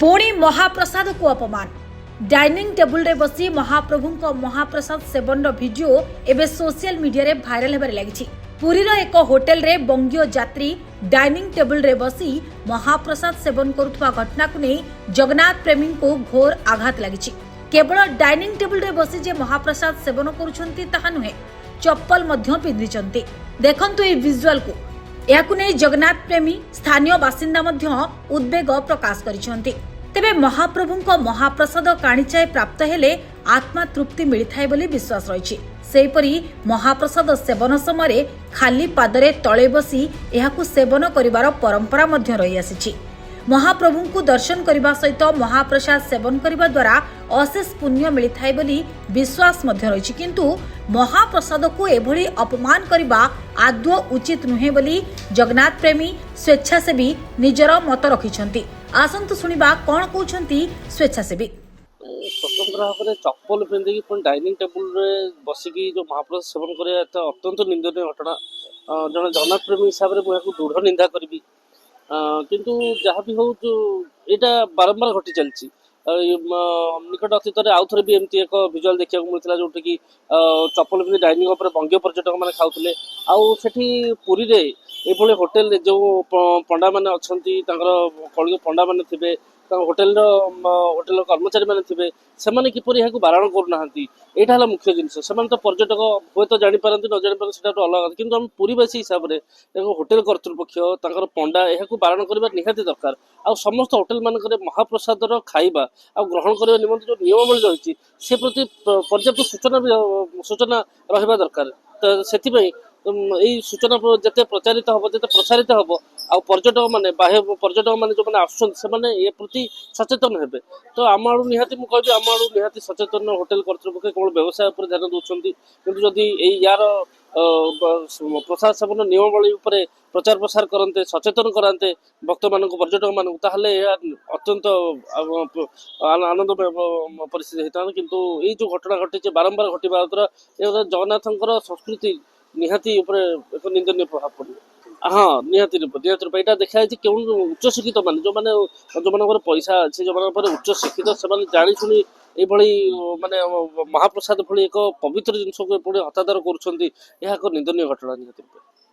पुणी महाप्रसाद को अपमान डाइनिंग टेबुल रे बसी महाप्रभु महाप्रसाद सेवन वीडियो एवं सोशल मीडिया रे भाइराल होबार लगी। पुरीर एक होटेल रे बंगीय यात्री डाइनिंग टेबुल रे बसी महाप्रसाद सेवन करुवा घटना को नहीं जगन्नाथ प्रेमी को घोर आघात लगी। केवल डाइनिंग टेबुल रे बसी जे महाप्रसाद सेवन करुछंती ताहा नुहे, चप्पल मध्य पिंधिचंती। देखंतु ए विजुअल को याकु नहीं जगन्नाथ प्रेमी स्थानीय बासिंदा मध्य उद्वेग प्रकाश करिसंती। तेबे महाप्रभु महाप्रसाद काणीचाए प्राप्त हेले आत्मा तृप्ति मिलिथाए बोली विश्वास रही। सेहीपरि महाप्रसाद सेवन समय खाली पादरे तले बसी एहाकु सेवन करिवार परंपरा मध्य रही आसीछि। महाप्रभु को दर्शन करने सहित महाप्रसाद सेवन करने द्वारा अशेष पुण्य मिलिथाए बोली विश्वास मध्य रही। किंतु महाप्रसाद को एभली अपमान करने आदौ उचित नुहे बोली जगन्नाथ प्रेमी स्वेच्छासेवी निजर मत रखिछंती। आसंतु सुनिबा कौन कहउछंती स्वेच्छासेवी। स्वतंत्र भाव में चप्पल पिंधिकी डाइनिंग टेबुल रे बसिकी जो महाप्रसाद सेवन करे अत्यंत निंदनीय घटना। जन जगन्नाथ प्रेमी हिसाब से मुझे दृढ़ निंदा करी। किंतु जहाँ भी हो जो यहाँ बारंबार घटी चलती। निकट अतीत आउ थे भी एमती एक विजुअल देखा मिलता जो कि चप्पल पिंधि डाइनिंग उपर बंगीय पर्यटक मैंने खाऊले। आठी पुरी रे ये होटेल जो पंडा मैंने अच्छा कलिग पंडा मैंने थे होटेल कर्मचारी मैंने थे से किपर यहाँ बारण करना यहाँ मुख्य जिनस से तो पर्यटक हुए तो जापारे न जापारे से अलग। किंतु आम पुरीवासी हिसाब से होटेल कर्तृपक्ष पंडा यहाँ बारण करवा निहाती दरकार। आ समस्त होटेल मानक महाप्रसाद खाइबा आ ग्रहण करने निमंत्रण जो नियमावली रही से प्रति पर्याप्त सूचना रहा दरकार। तो से यही सूचना जिते प्रचारित हम जिते प्रसारित हम आ पर्यटक मैंने बाह्य पर्यटक मैंने जो मैंने आसुच्च ए प्रति सचेतन हेबे। तो आम आड़ निहाती मुझे आम आड़ निहाती सचेतन होटेल कर्तृपक्ष केवल व्यवसाय पर ध्यान दौरान। किंतु जदि यार प्रसाद सेवन नियमावली उपरे प्रचार प्रसार करते सचेतन कराते भक्त मान पर्यटक मानू ताहले अत्यंत आनंद परिस्थिति होता। किंतु ये जो घटना घटी बारंबार घटवा द्वारा जगन्नाथंकर संस्कृति निहाती एक निंदनीय प्रभाव पड़े। हाँ निहाती रूप यहाँ देखा केवल उच्च शिक्षित मान जो मैंने जो पैसा अच्छे जो उच्च शिक्षित से जाणी शुणी ये माने महाप्रसाद भली एक पवित्र जिनस को हतादर कर निंदनीय घटना निहाती रूप।